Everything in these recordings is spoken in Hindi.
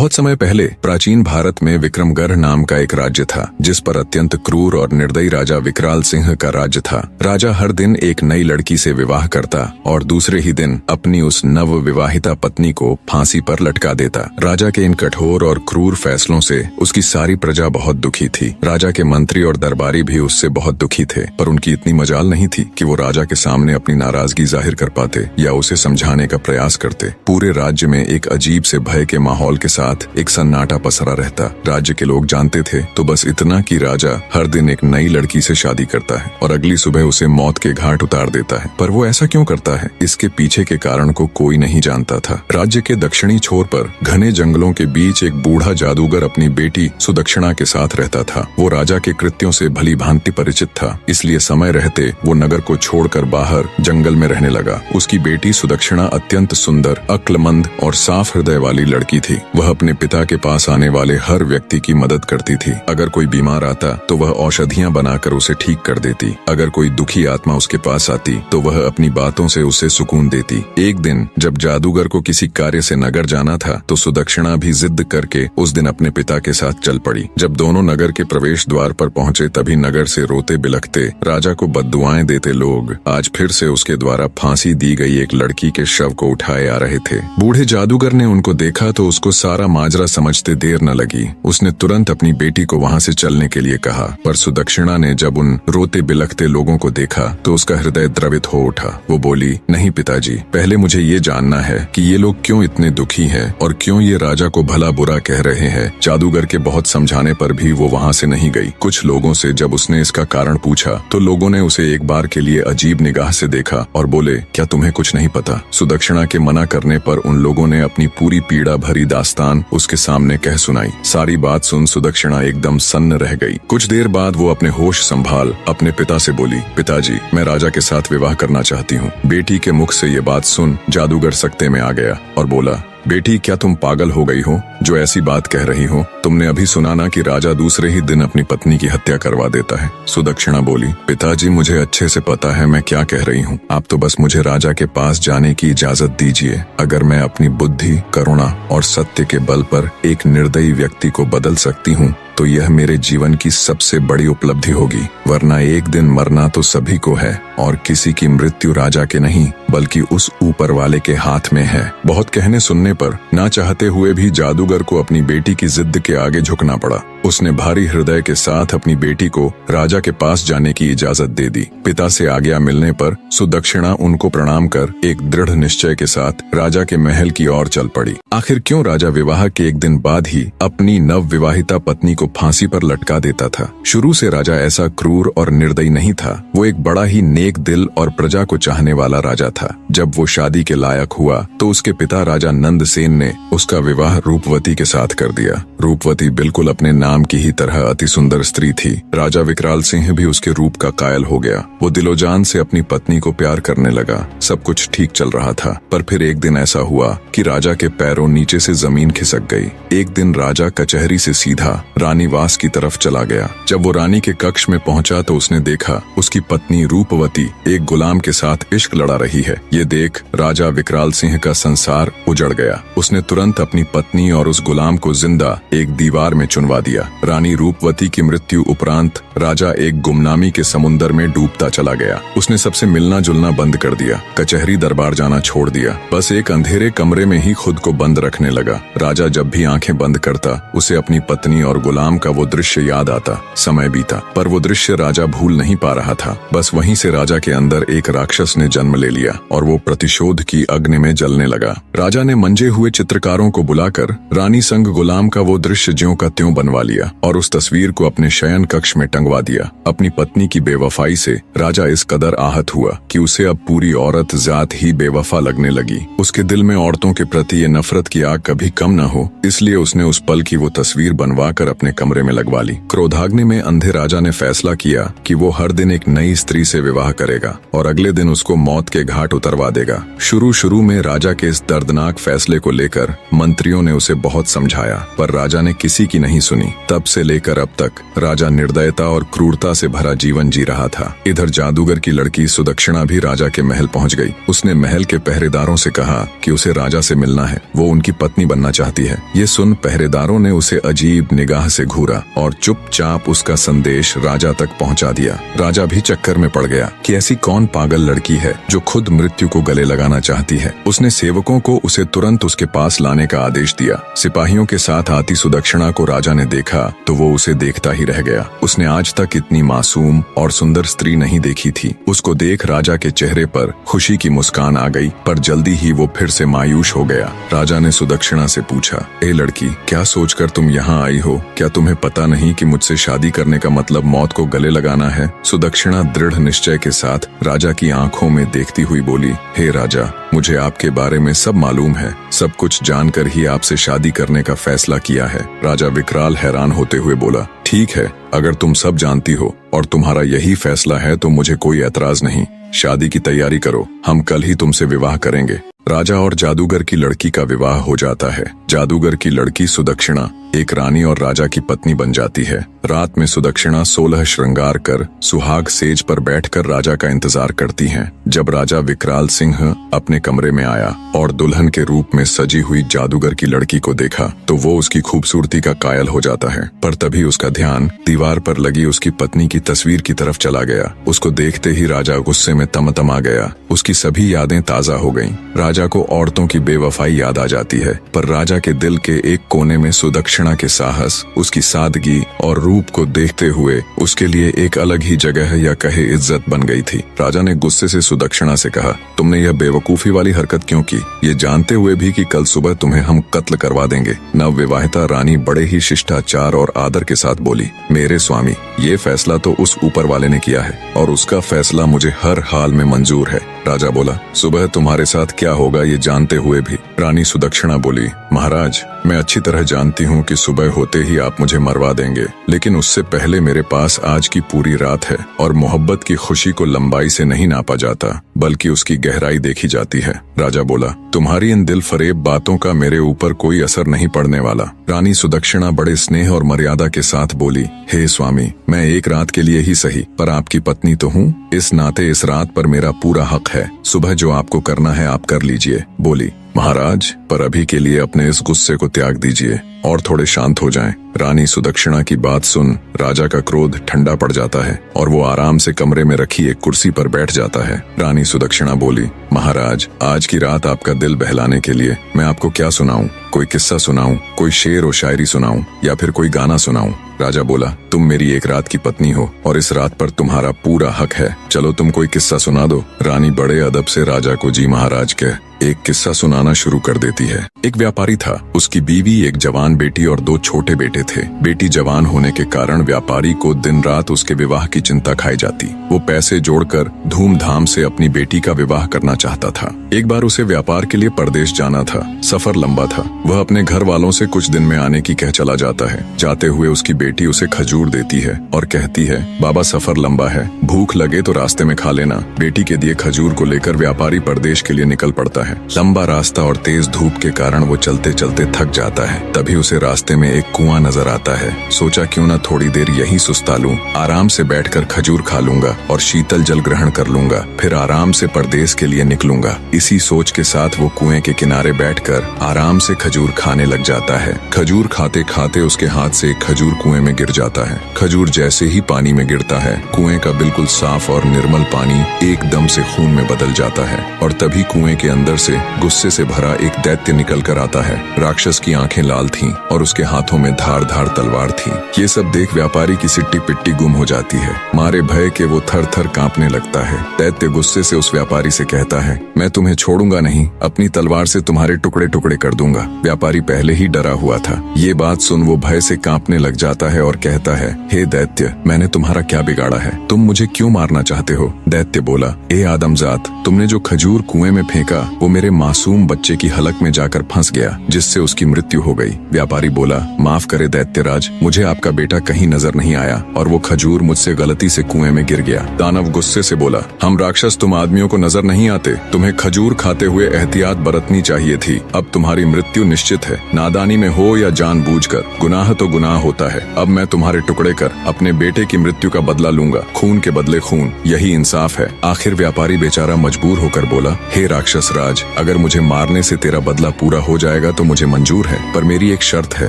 बहुत समय पहले प्राचीन भारत में विक्रमगढ़ नाम का एक राज्य था, जिस पर अत्यंत क्रूर और निर्दयी राजा विकराल सिंह का राज्य था। राजा हर दिन एक नई लड़की से विवाह करता और दूसरे ही दिन अपनी उस नव विवाहिता पत्नी को फांसी पर लटका देता। राजा के इन कठोर और क्रूर फैसलों से उसकी सारी प्रजा बहुत दुखी थी। राजा के मंत्री और दरबारी भी उससे बहुत दुखी थे, पर उनकी इतनी मजाल नहीं थी कि वो राजा के सामने अपनी नाराजगी जाहिर कर पाते या उसे समझाने का प्रयास करते। पूरे राज्य में एक अजीब से भय के माहौल के साथ एक सन्नाटा पसरा रहता। राज्य के लोग जानते थे तो बस इतना कि राजा हर दिन एक नई लड़की से शादी करता है और अगली सुबह उसे मौत के घाट उतार देता है। पर वो ऐसा क्यों करता है, इसके पीछे के कारण को कोई नहीं जानता था। राज्य के दक्षिणी छोर पर घने जंगलों के बीच एक बूढ़ा जादूगर अपनी बेटी सुदक्षिणा के साथ रहता था। वो राजा के कृत्यों से भली भांति परिचित था, इसलिए समय रहते वो नगर को छोड़कर बाहर जंगल में रहने लगा। उसकी बेटी सुदक्षिणा अत्यंत सुंदर, अक्लमंद और साफ हृदय वाली लड़की थी। वह अपने पिता के पास आने वाले हर व्यक्ति की मदद करती थी। अगर कोई बीमार आता तो वह औषधियां बनाकर उसे ठीक कर देती। अगर कोई दुखी आत्मा उसके पास आती तो वह अपनी बातों से उसे सुकून देती। एक दिन जब जादूगर को किसी कार्य से नगर जाना था तो सुदक्षिणा भी जिद करके उस दिन अपने पिता के साथ चल पड़ी। जब दोनों नगर के प्रवेश द्वार पर पहुंचे तभी नगर से रोते बिलखते, राजा को बद्दुआएं देते लोग आज फिर से उसके द्वारा फांसी दी गई एक लड़की के शव को उठाए आ रहे थे। बूढ़े जादूगर ने उनको देखा तो उसको सारा माजरा समझते देर न लगी। उसने तुरंत अपनी बेटी को वहां से चलने के लिए कहा, पर सुदक्षिणा ने जब उन रोते बिलखते लोगों को देखा तो उसका हृदय द्रवित हो उठा। वो बोली, नहीं पिताजी, पहले मुझे ये जानना है कि ये लोग क्यों इतने दुखी हैं और क्यों ये राजा को भला बुरा कह रहे हैं। जादूगर के बहुत समझाने पर भी वो वहां से नहीं गई। कुछ लोगों से जब उसने इसका कारण पूछा तो लोगों ने उसे एक बार के लिए अजीब निगाह से देखा और बोले, क्या तुम्हें कुछ नहीं पता? सुदक्षिणा के मना करने पर उन लोगों ने अपनी पूरी पीड़ा भरी दास्तान उसके सामने कह सुनाई। सारी बात सुन सुदक्षिणा एकदम सन्न रह गई। कुछ देर बाद वो अपने होश संभाल अपने पिता से बोली, पिताजी, मैं राजा के साथ विवाह करना चाहती हूँ। बेटी के मुख से ये बात सुन जादूगर सकते में आ गया और बोला, बेटी, क्या तुम पागल हो गई हो जो ऐसी बात कह रही हो? तुमने अभी सुना ना कि राजा दूसरे ही दिन अपनी पत्नी की हत्या करवा देता है। सुदक्षिणा बोली, पिताजी, मुझे अच्छे से पता है मैं क्या कह रही हूँ। आप तो बस मुझे राजा के पास जाने की इजाजत दीजिए। अगर मैं अपनी बुद्धि, करुणा और सत्य के बल पर एक निर्दयी व्यक्ति को बदल सकती हूँ तो यह मेरे जीवन की सबसे बड़ी उपलब्धि होगी, वरना एक दिन मरना तो सभी को है और किसी की मृत्यु राजा के नहीं बल्कि उस ऊपर वाले के हाथ में है। बहुत कहने सुनने पर ना चाहते हुए भी जादूगर को अपनी बेटी की जिद के आगे झुकना पड़ा। उसने भारी हृदय के साथ अपनी बेटी को राजा के पास जाने की इजाजत दे दी। पिता से आज्ञा मिलने पर सुदक्षिणा उनको प्रणाम कर एक दृढ़ निश्चय के साथ राजा के महल की ओर चल पड़ी। आखिर क्यों राजा विवाह के एक दिन बाद ही अपनी नव विवाहिता पत्नी को फांसी पर लटका देता था? शुरू से राजा ऐसा क्रूर और निर्दयी नहीं था। वो एक बड़ा ही नेक दिल और प्रजा को चाहने वाला राजा था। जब वो शादी के लायक हुआ तो उसके पिता राजा नंदसेन ने उसका विवाह रूपवती के साथ कर दिया। रूपवती बिल्कुल अपने नाम की ही तरह अति सुंदर स्त्री थी। राजा विकराल सिंह भी उसके रूप का कायल हो गया। वो दिलोजान से अपनी पत्नी को प्यार करने लगा। सब कुछ ठीक चल रहा था, पर फिर एक दिन ऐसा हुआ कि राजा के पैरों नीचे से जमीन खिसक गई। एक दिन राजा कचहरी से सीधा रानीवास की तरफ चला गया। जब वो रानी के कक्ष में पहुंचा तो उसने देखा उसकी पत्नी रूपवती एक गुलाम के साथ इश्क लड़ा रही है। ये देख राजा विकराल सिंह का संसार उजड़ गया। उसने तुरंत अपनी पत्नी और उस गुलाम को जिंदा एक दीवार में चुनवा दिया। रानी रूपवती की मृत्यु उपरांत राजा एक गुमनामी के समुन्दर में डूबता चला गया। उसने सबसे मिलना जुलना बंद कर दिया, कचहरी दरबार जाना छोड़ दिया। बस एक अंधेरे कमरे में ही खुद को बंद रखने लगा। राजा जब भी आंखें बंद करता उसे अपनी पत्नी और गुलाम का वो दृश्य याद आता। समय बीता पर वो दृश्य राजा भूल नहीं पा रहा था। बस वहीं से राजा के अंदर एक राक्षस ने जन्म ले लिया और वो प्रतिशोध की अग्नि में जलने लगा। राजा ने मंजे हुए चित्रकारों को बुलाकर रानी संग गुलाम का वो दृश्य ज्यों का त्यों बनवा लिया और उस तस्वीर को अपने शयन कक्ष में टंगवा दिया। अपनी पत्नी की बेवफाई से राजा इस कदर आहत हुआ कि उसे अब पूरी औरत जात ही बेवफा लगने लगी। उसके दिल में औरतों के प्रति ये नफरत की आग कभी कम न हो, इसलिए उसने उस पल की वो तस्वीर बनवाकर अपने कमरे में लगवा ली। क्रोधाग्नि में अंधे राजा ने फैसला किया कि वो हर दिन एक नई स्त्री से विवाह करेगा और अगले दिन उसको मौत के घाट उतरवा देगा। शुरू में राजा के इस दर्दनाक फैसले को लेकर मंत्रियों ने उसे बहुत समझाया, पर राजा ने किसी की नहीं सुनी। तब से लेकर अब तक राजा निर्दयता और क्रूरता से भरा जीवन जी रहा था। इधर जादूगर की लड़की सुदक्षिणा भी राजा के महल पहुंच गई। उसने महल के पहरेदारों से कहा कि उसे राजा से मिलना है, वो उनकी पत्नी बनना चाहती है। ये सुन पहरेदारों ने उसे अजीब निगाह से घूरा और चुपचाप उसका संदेश राजा तक पहुंचा दिया। राजा भी चक्कर में पड़ गया कि ऐसी कौन पागल लड़की है जो खुद मृत्यु को गले लगाना चाहती है। उसने सेवकों को उसे तुरंत उसके पास लाने का आदेश दिया। सिपाहियों के साथ आती सुदक्षिणा को राजा ने देखा तो वो उसे देखता ही रह गया। उसने आज तक इतनी मासूम और सुंदर स्त्री नहीं देखी थी। उसको देख राजा के चेहरे पर खुशी की मुस्कान आ गई, पर जल्दी ही वो फिर से मायूस हो गया। राजा ने सुदक्षिणा से पूछा, ए लड़की, क्या सोचकर तुम यहाँ आई हो? क्या तुम्हें पता नहीं कि मुझसे शादी करने का मतलब मौत को गले लगाना है? सुदक्षिणा दृढ़ निश्चय के साथ राजा की आंखों में देखती हुई बोली, हे राजा, मुझे आपके बारे में सब मालूम है। सब कुछ जानकर ही आपसे शादी करने का फैसला किया है। राजा विकराल हैरान होते हुए बोला, ठीक है, अगर तुम सब जानती हो और तुम्हारा यही फैसला है तो मुझे कोई एतराज नहीं। शादी की तैयारी करो, हम कल ही तुमसे विवाह करेंगे। राजा और जादूगर की लड़की का विवाह हो जाता है। जादूगर की लड़की सुदक्षिणा एक रानी और राजा की पत्नी बन जाती है। रात में सुदक्षिणा 16 श्रृंगार कर सुहाग सेज पर बैठकर राजा का इंतजार करती हैं। जब राजा विकराल सिंह अपने कमरे में आया और दुल्हन के रूप में सजी हुई जादूगर की लड़की को देखा तो वो उसकी खूबसूरती का कायल हो जाता है। पर तभी उसका ध्यान दीवार पर लगी उसकी पत्नी की तस्वीर की तरफ चला गया। उसको देखते ही राजा गुस्से में तमतमा गया। उसकी सभी यादें ताजा हो गईं। राजा को औरतों की बेवफाई याद आ जाती है, पर राजा के दिल के एक कोने में सुदक्षिणा के साहस, उसकी सादगी और रूप को देखते हुए उसके लिए एक अलग ही जगह या कहे इज्जत बन गई थी। राजा ने गुस्से से सुदक्षिणा से कहा, तुमने यह बेवकूफी वाली हरकत क्यों की, ये जानते हुए भी कि कल सुबह तुम्हें हम कत्ल करवा देंगे? नवविवाहिता रानी बड़े ही शिष्टाचार और आदर के साथ बोली, मेरे स्वामी, ये फैसला तो उस ऊपर वाले ने किया है और उसका फैसला मुझे हर हाल में मंजूर है। राजा बोला, सुबह तुम्हारे साथ क्या होगा ये जानते हुए भी? रानी सुदक्षिणा बोली, महाराज, मैं अच्छी तरह जानती हूँ कि सुबह होते ही आप मुझे मरवा देंगे, लेकिन उससे पहले मेरे पास आज की पूरी रात है और मोहब्बत की खुशी को लंबाई से नहीं नापा जाता बल्कि उसकी गहराई देखी जाती है। राजा बोला, तुम्हारी इन दिल फरेब बातों का मेरे ऊपर कोई असर नहीं पड़ने वाला। रानी सुदक्षिणा बड़े स्नेह और मर्यादा के साथ बोली, हे स्वामी, मैं एक रात के लिए ही सही पर आपकी पत्नी तो हूँ। इस नाते इस रात पर मेरा पूरा हक है। सुबह जो आपको करना है आप कर लीजिए। बोली, महाराज, पर अभी के लिए अपने इस गुस्से को त्याग दीजिए और थोड़े शांत हो जाएं। रानी सुदक्षिणा की बात सुन राजा का क्रोध ठंडा पड़ जाता है और वो आराम से कमरे में रखी एक कुर्सी पर बैठ जाता है। रानी सुदक्षिणा बोली, महाराज, आज की रात आपका दिल बहलाने के लिए मैं आपको क्या सुनाऊं? कोई किस्सा सुनाऊं, कोई शेर और शायरी सुनाऊं या फिर कोई गाना सुनाऊं? राजा बोला, तुम मेरी एक रात की पत्नी हो और इस रात पर तुम्हारा पूरा हक है। चलो तुम कोई किस्सा सुना दो। रानी बड़े अदब से राजा को जी महाराज कह एक किस्सा सुनाना शुरू कर देती है। एक व्यापारी था, उसकी बीवी, एक जवान बेटी और 2 छोटे बेटे थे। बेटी जवान होने के कारण व्यापारी को दिन रात उसके विवाह की चिंता खाई जाती। वो पैसे जोड़कर धूमधाम से अपनी बेटी का विवाह करना चाहता था। एक बार उसे व्यापार के लिए परदेश जाना था। सफर लंबा था। वह अपने घर वालों से कुछ दिन में आने की कह चला जाता है। जाते हुए उसकी बेटी उसे खजूर देती है और कहती है, बाबा, सफर लंबा है, भूख लगे तो रास्ते में खा लेना। बेटी के दिए खजूर को लेकर व्यापारी परदेश के लिए निकल पड़ता है। लंबा रास्ता और तेज धूप के कारण वो चलते चलते थक जाता है। तभी उसे रास्ते में एक कुआं नजर आता है। सोचा क्यों न थोड़ी देर यहीं सुस्ता लूं, आराम से बैठकर खजूर खा लूंगा और शीतल जल ग्रहण कर लूंगा, फिर आराम से परदेश के लिए निकलूंगा। इसी सोच के साथ वो कुएं के किनारे बैठकर आराम से खजूर खाने लग जाता है। खजूर खाते खाते उसके हाथ से एक खजूर कुएं में गिर जाता है। खजूर जैसे ही पानी में गिरता है, कुएं का बिल्कुल साफ और निर्मल पानी एकदम से खून में बदल जाता है और तभी कुएं के अंदर से गुस्से से भरा एक दैत्य निकल कर आता है। राक्षस की आंखें लाल थीं और उसके हाथों में धार धार तलवार थी। ये सब देख व्यापारी की सिट्टी पिट्टी गुम हो जाती है। मारे भय के वो थर थर कांपने लगता है। दैत्य गुस्से से उस व्यापारी से कहता है, मैं तुम्हें छोड़ूंगा नहीं, अपनी तलवार से तुम्हारे टुकड़े टुकड़े कर दूंगा। व्यापारी पहले ही डरा हुआ था। ये बात सुन वो भय से कांपने लग जाता है और कहता है, हे दैत्य, मैंने तुम्हारा क्या बिगाड़ा है? तुम मुझे क्यों मारना चाहते हो? दैत्य बोला, ए आदमजात, तुमने जो खजूर कुएं में फेंका वो वो मेरे मासूम बच्चे की हलक में जाकर फंस गया, जिससे उसकी मृत्यु हो गई। व्यापारी बोला, माफ करे दैत्यराज, मुझे आपका बेटा कहीं नजर नहीं आया और वो खजूर मुझसे गलती से कुएं में गिर गया। दानव गुस्से से बोला, हम राक्षस तुम आदमियों को नजर नहीं आते, तुम्हें खजूर खाते हुए एहतियात बरतनी चाहिए थी। अब तुम्हारी मृत्यु निश्चित है, नादानी में हो या जानबूझकर, गुनाह तो गुनाह होता है। अब मैं तुम्हारे टुकड़े कर अपने बेटे की मृत्यु का बदला लूंगा, खून के बदले खून, यही इंसाफ है। आखिर व्यापारी बेचारा मजबूर होकर बोला, हे राक्षस राज, अगर मुझे मारने से तेरा बदला पूरा हो जाएगा तो मुझे मंजूर है, पर मेरी एक शर्त है।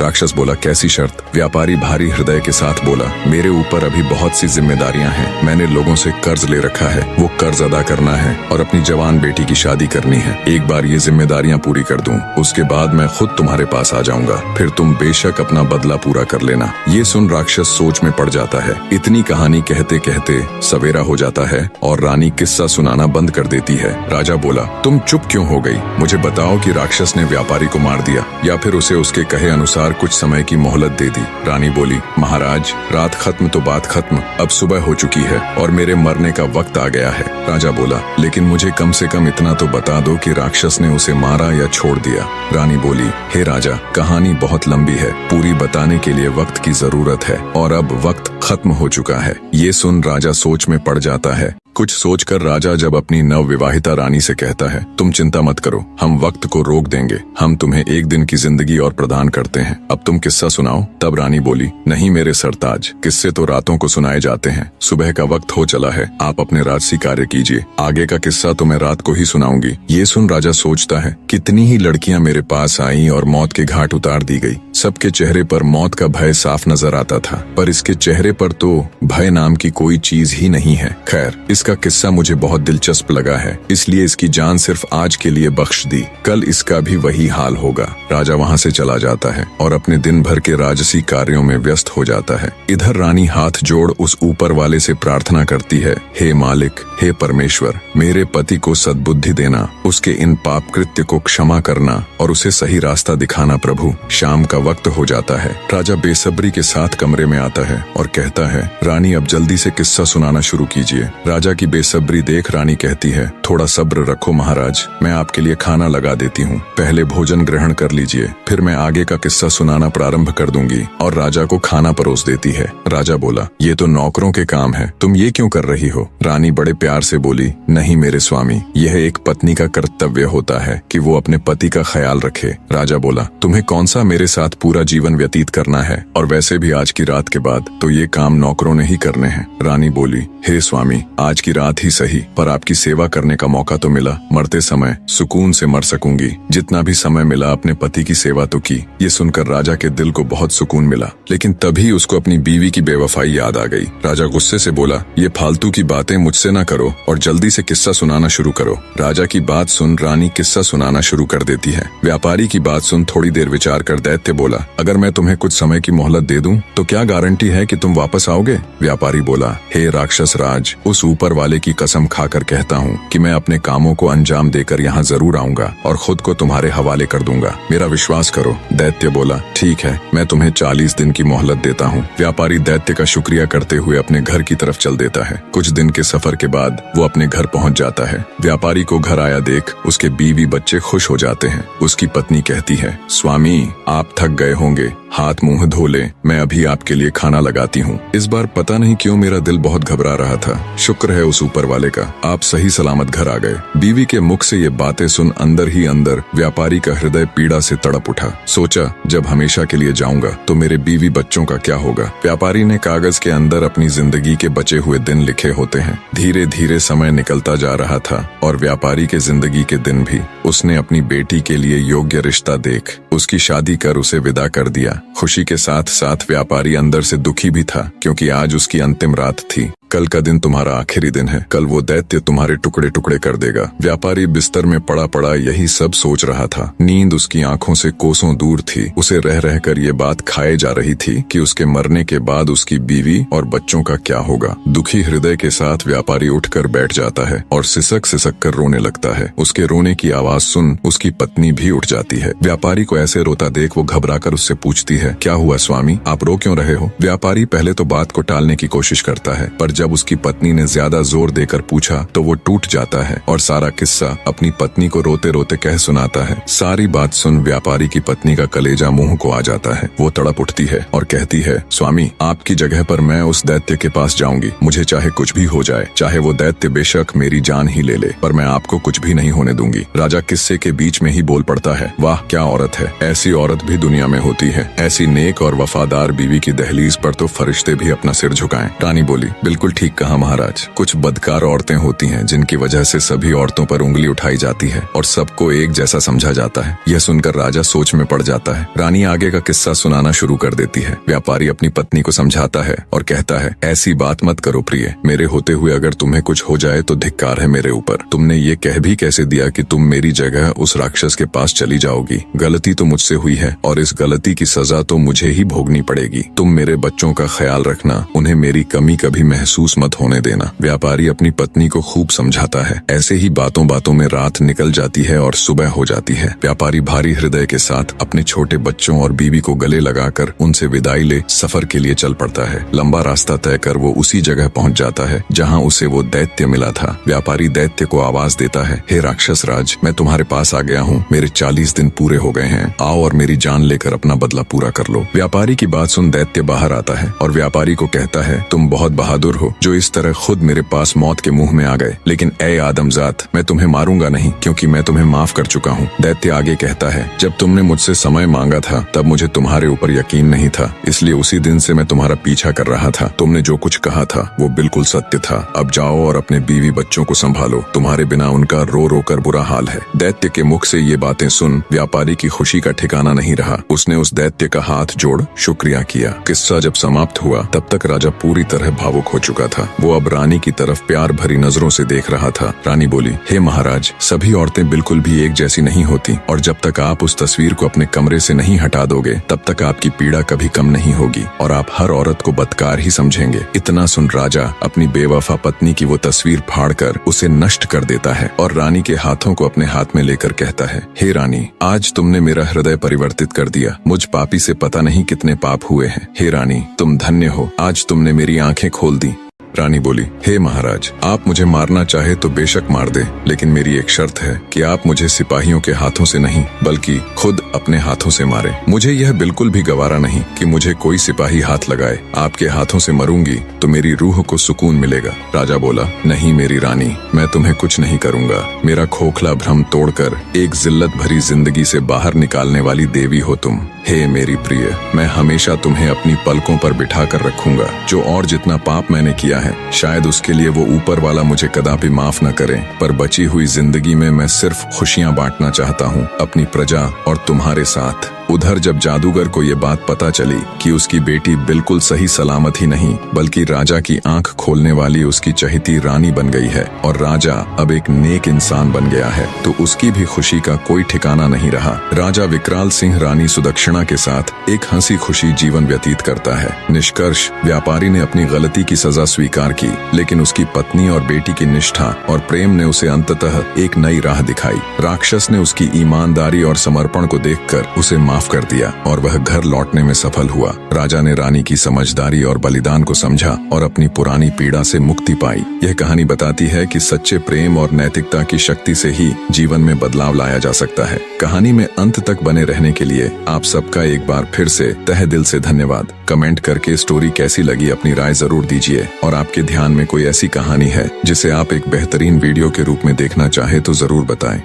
राक्षस बोला, कैसी शर्त? व्यापारी भारी हृदय के साथ बोला, मेरे ऊपर अभी बहुत सी जिम्मेदारियां हैं, मैंने लोगों से कर्ज ले रखा है, वो कर्ज अदा करना है और अपनी जवान बेटी की शादी करनी है। एक बार ये जिम्मेदारियां पूरी कर दूं, उसके बाद मैं खुद तुम्हारे पास आ जाऊंगा, फिर तुम बेशक अपना बदला पूरा कर लेना। ये सुन राक्षस सोच में पड़ जाता है। इतनी कहानी कहते कहते सवेरा हो जाता है और रानी किस्सा सुनाना बंद कर देती है। राजा बोला, तुम चुप क्यों हो गई? मुझे बताओ कि राक्षस ने व्यापारी को मार दिया या फिर उसे उसके कहे अनुसार कुछ समय की मोहलत दे दी। रानी बोली, महाराज, रात खत्म तो बात खत्म, अब सुबह हो चुकी है और मेरे मरने का वक्त आ गया है। राजा बोला, लेकिन मुझे कम से कम इतना तो बता दो कि राक्षस ने उसे मारा या छोड़ दिया। रानी बोली, हे राजा, कहानी बहुत लंबी है, पूरी बताने के लिए वक्त की जरूरत है और अब वक्त खत्म हो चुका है। ये सुन राजा सोच में पड़ जाता है। कुछ सोचकर राजा जब अपनी नवविवाहिता रानी से कहता है, तुम चिंता मत करो, हम वक्त को रोक देंगे, हम तुम्हें एक दिन की जिंदगी और प्रदान करते हैं, अब तुम किस्सा सुनाओ। तब रानी बोली, नहीं मेरे सरताज, किस्से तो रातों को सुनाए जाते हैं, सुबह का वक्त हो चला है, आप अपने राजसी कार्य कीजिए, आगे का किस्सा तो मैं रात को ही सुनाऊंगी। ये सुन राजा सोचता है, कितनी ही लड़कियां मेरे पास आईं और मौत के घाट उतार दी गई, सबके चेहरे पर मौत का भय साफ नजर आता था, पर इसके चेहरे पर तो भय नाम की कोई चीज ही नहीं है। खैर, इसका किस्सा मुझे बहुत दिलचस्प लगा है, इसलिए इसकी जान सिर्फ आज के लिए बख्श दी, कल इसका भी वही हाल होगा। राजा वहाँ से चला जाता है और अपने दिन भर के राजसी कार्यों में व्यस्त हो जाता है। इधर रानी हाथ जोड़ उस ऊपर वाले से प्रार्थना करती है, हे मालिक, हे परमेश्वर, मेरे पति को सद्बुद्धि देना, उसके इन पाप कृत्य को क्षमा करना और उसे सही रास्ता दिखाना प्रभु। शाम का वक्त हो जाता है। राजा बेसब्री के साथ कमरे में आता है और कहता है, रानी अब जल्दी से किस्सा सुनाना शुरू कीजिए। राजा की बेसब्री देख रानी कहती है, थोड़ा सब्र रखो महाराज, मैं आपके लिए खाना लगा देती हूँ, पहले भोजन ग्रहण कर लीजिए, फिर मैं आगे का किस्सा सुनाना प्रारंभ कर दूंगी। और राजा को खाना परोस देती है। राजा बोला, ये तो नौकरों के काम है, तुम ये क्यों कर रही हो? रानी बड़े प्यार से बोली, नहीं मेरे स्वामी, यह एक पत्नी का कर्तव्य होता है कि वो अपने पति का ख्याल रखे। राजा बोला, तुम्हें कौन सा मेरे साथ पूरा जीवन व्यतीत करना है, और वैसे भी आज की रात के बाद तो ये काम नौकरों ने ही करने हैं। रानी बोली, हे स्वामी, आज की रात ही सही, पर आपकी सेवा करने का मौका तो मिला, मरते समय सुकून से मर सकूंगी, जितना भी समय मिला अपने पति की सेवा तो की। ये सुनकर राजा के दिल को बहुत सुकून मिला, लेकिन तभी उसको अपनी बीवी की बेवफाई याद आ गई। राजा गुस्से से बोला, ये फालतू की बातें मुझसे ना करो और जल्दी से किस्सा सुनाना शुरू करो। राजा की बात सुन रानी किस्सा सुनाना शुरू कर देती है। व्यापारी की बात सुन थोड़ी देर विचार कर दैत्य बोला, अगर मैं तुम्हें कुछ समय की मोहलत दे दूं तो क्या गारंटी है कि तुम वापस आओगे? व्यापारी बोला, हे राक्षस राज, उस ऊपर वाले की कसम खाकर कहता हूँ कि मैं अपने कामों को अंजाम देकर यहाँ जरूर आऊंगा और खुद को तुम्हारे हवाले कर दूंगा, मेरा विश्वास करो। दैत्य बोला, ठीक है, मैं तुम्हें 40 दिन की मोहलत देता हूँ। व्यापारी दैत्य का शुक्रिया करते हुए अपने घर की तरफ चल देता है। कुछ दिन के सफर के बाद वो अपने घर पहुँच जाता है। व्यापारी को घर आया देख उसके बीवी बच्चे खुश हो जाते हैं। उसकी पत्नी कहती है, स्वामी, आप थक गए होंगे, हाथ मुंह धो ले, मैं अभी आपके लिए खाना लगाती हूँ। इस बार पता नहीं क्यों मेरा दिल बहुत घबरा रहा था, शुक्र है उस ऊपर वाले का, आप सही सलामत घर आ गए। बीवी के मुख से ये बातें सुन अंदर ही अंदर व्यापारी का हृदय पीड़ा से तड़प उठा। सोचा, जब हमेशा के लिए जाऊंगा तो मेरे बीवी बच्चों का क्या होगा? व्यापारी ने कागज के अंदर अपनी जिंदगी के बचे हुए दिन लिखे होते हैं। धीरे धीरे समय निकलता जा रहा था और व्यापारी के जिंदगी के दिन भी। उसने अपनी बेटी के लिए योग्य रिश्ता देख उसकी शादी कर उसे विदा कर दिया। खुशी के साथ साथ व्यापारी अंदर से दुखी भी था, क्योंकि आज उसकी अंतिम रात थी। कल का दिन तुम्हारा आखिरी दिन है, कल वो दैत्य तुम्हारे टुकड़े टुकड़े कर देगा। व्यापारी बिस्तर में पड़ा पड़ा यही सब सोच रहा था। नींद उसकी आंखों से कोसों दूर थी। उसे रह रहकर ये बात खाए जा रही थी कि उसके मरने के बाद उसकी बीवी और बच्चों का क्या होगा। दुखी हृदय के साथ व्यापारी उठकर बैठ जाता है और सिसक सिसक कर रोने लगता है। उसके रोने की आवाज सुन उसकी पत्नी भी उठ जाती है। व्यापारी को ऐसे रोता देख वो घबराकर उससे पूछती है, क्या हुआ स्वामी, आप रो क्यों रहे हो? व्यापारी पहले तो बात को टालने की कोशिश करता है, पर जब उसकी पत्नी ने ज्यादा जोर देकर पूछा तो वो टूट जाता है और सारा किस्सा अपनी पत्नी को रोते रोते कह सुनाता है। सारी बात सुन व्यापारी की पत्नी का कलेजा मुंह को आ जाता है। वो तड़प उठती है और कहती है, स्वामी, आपकी जगह पर मैं उस दैत्य के पास जाऊंगी। मुझे चाहे कुछ भी हो जाए, चाहे वो दैत्य बेशक मेरी जान ही ले ले, पर मैं आपको कुछ भी नहीं होने दूंगी। राजा किस्से के बीच में ही बोल पड़ता है, वाह क्या औरत है, ऐसी औरत भी दुनिया में होती है। ऐसी नेक और वफादार बीवी की दहलीज पर तो फरिश्ते भी अपना सिर झुकाएं। रानी बोली, बिल्कुल ठीक कहा महाराज। कुछ बदकार औरतें होती हैं जिनकी वजह से सभी औरतों पर उंगली उठाई जाती है और सबको एक जैसा समझा जाता है। यह सुनकर राजा सोच में पड़ जाता है। रानी आगे का किस्सा सुनाना शुरू कर देती है। व्यापारी अपनी पत्नी को समझाता है और कहता है, ऐसी बात मत करो प्रिय, मेरे होते हुए अगर तुम्हें कुछ हो जाए तो धिक्कार है मेरे ऊपर। तुमने ये कह भी कैसे दिया कि तुम मेरी जगह उस राक्षस के पास चली जाओगी? गलती तो मुझसे हुई है और इस गलती की सजा तो मुझे ही भोगनी पड़ेगी। तुम मेरे बच्चों का ख्याल रखना, उन्हें मेरी कमी कभी महसूस मत होने देना। व्यापारी अपनी पत्नी को खूब समझाता है। ऐसे ही बातों बातों में रात निकल जाती है और सुबह हो जाती है। व्यापारी भारी हृदय के साथ अपने छोटे बच्चों और बीवी को गले लगाकर उनसे विदाई ले सफर के लिए चल पड़ता है। लंबा रास्ता तय कर वो उसी जगह पहुंच जाता है जहां उसे वो दैत्य मिला था। व्यापारी दैत्य को आवाज देता है, हे राक्षस राज, मैं तुम्हारे पास आ गया हूँ। मेरे 40 दिन पूरे हो गए हैं। आओ और मेरी जान लेकर अपना बदला पूरा कर लो। व्यापारी की बात सुन दैत्य बाहर आता है और व्यापारी को कहता है, तुम बहुत बहादुर हो जो इस तरह खुद मेरे पास मौत के मुंह में आ गए, लेकिन ए आदमजात, मैं तुम्हें मारूंगा नहीं क्योंकि मैं तुम्हें माफ कर चुका हूँ। दैत्य आगे कहता है, जब तुमने मुझसे समय मांगा था तब मुझे तुम्हारे ऊपर यकीन नहीं था, इसलिए उसी दिन से मैं तुम्हारा पीछा कर रहा था। तुमने जो कुछ कहा था वो बिल्कुल सत्य था। अब जाओ और अपने बीवी बच्चों को संभालो, तुम्हारे बिना उनका रो रो कर बुरा हाल है। दैत्य के मुख से ये बातें सुन व्यापारी की खुशी का ठिकाना नहीं रहा। उसने उस दैत्य का हाथ जोड़ शुक्रिया किया। किस्सा जब समाप्त हुआ तब तक राजा पूरी तरह भावुक हो चुका था। वो अब रानी की तरफ प्यार भरी नजरों से देख रहा था। रानी बोली, हे महाराज, सभी औरतें बिल्कुल भी एक जैसी नहीं होती और जब तक आप उस तस्वीर को अपने कमरे से नहीं हटा दोगे तब तक आपकी पीड़ा कभी कम नहीं होगी और आप हर औरत को बदकार ही समझेंगे। इतना सुन राजा अपनी बेवफा पत्नी की वो तस्वीर फाड़कर उसे नष्ट कर देता है और रानी के हाथों को अपने हाथ में लेकर कहता है, हे रानी, आज तुमने मेरा हृदय परिवर्तित कर दिया। मुझ पापी से पता नहीं कितने पाप हुए हैं। हे रानी, तुम धन्य हो, आज तुमने मेरी आंखें खोल दी। रानी बोली, हे महाराज, आप मुझे मारना चाहे तो बेशक मार दे, लेकिन मेरी एक शर्त है कि आप मुझे सिपाहियों के हाथों से नहीं बल्कि खुद अपने हाथों से मारे। मुझे यह बिल्कुल भी गवारा नहीं कि मुझे कोई सिपाही हाथ लगाए। आपके हाथों से मरूंगी तो मेरी रूह को सुकून मिलेगा। राजा बोला, नहीं मेरी रानी, मैं तुम्हें कुछ नहीं करूंगा। मेरा खोखला भ्रम तोड़कर एक जिल्लत भरी जिंदगी से बाहर निकालने वाली देवी हो तुम। हे मेरी प्रिय, मैं हमेशा तुम्हें अपनी पलकों पर बिठा कर रखूंगा। जो और जितना पाप मैंने किया है, शायद उसके लिए वो ऊपर वाला मुझे कदापि माफ न करे, पर बची हुई जिंदगी में मैं सिर्फ खुशियां बांटना चाहता हूँ अपनी प्रजा और तुम्हारे साथ। उधर जब जादूगर को ये बात पता चली कि उसकी बेटी बिल्कुल सही सलामत ही नहीं बल्कि राजा की आंख खोलने वाली उसकी चहेती रानी बन गई है और राजा अब एक नेक इंसान बन गया है, तो उसकी भी खुशी का कोई ठिकाना नहीं रहा। राजा विकराल सिंह रानी सुदक्षिणा के साथ एक हंसी खुशी जीवन व्यतीत करता है। निष्कर्ष, व्यापारी ने अपनी गलती की सजा स्वीकार की, लेकिन उसकी पत्नी और बेटी की निष्ठा और प्रेम ने उसे अंततः एक नई राह दिखाई। राक्षस ने उसकी ईमानदारी और समर्पण को देखकर उसे माफ कर दिया और वह घर लौटने में सफल हुआ। राजा ने रानी की समझदारी और बलिदान को समझा और अपनी पुरानी पीड़ा से मुक्ति पाई। यह कहानी बताती है कि सच्चे प्रेम और नैतिकता की शक्ति से ही जीवन में बदलाव लाया जा सकता है। कहानी में अंत तक बने रहने के लिए आप सबका एक बार फिर से तहे दिल से धन्यवाद। कमेंट करके स्टोरी कैसी लगी अपनी राय जरूर दीजिए और आपके ध्यान में कोई ऐसी कहानी है जिसे आप एक बेहतरीन वीडियो के रूप में देखना चाहे तो जरूर बताएं।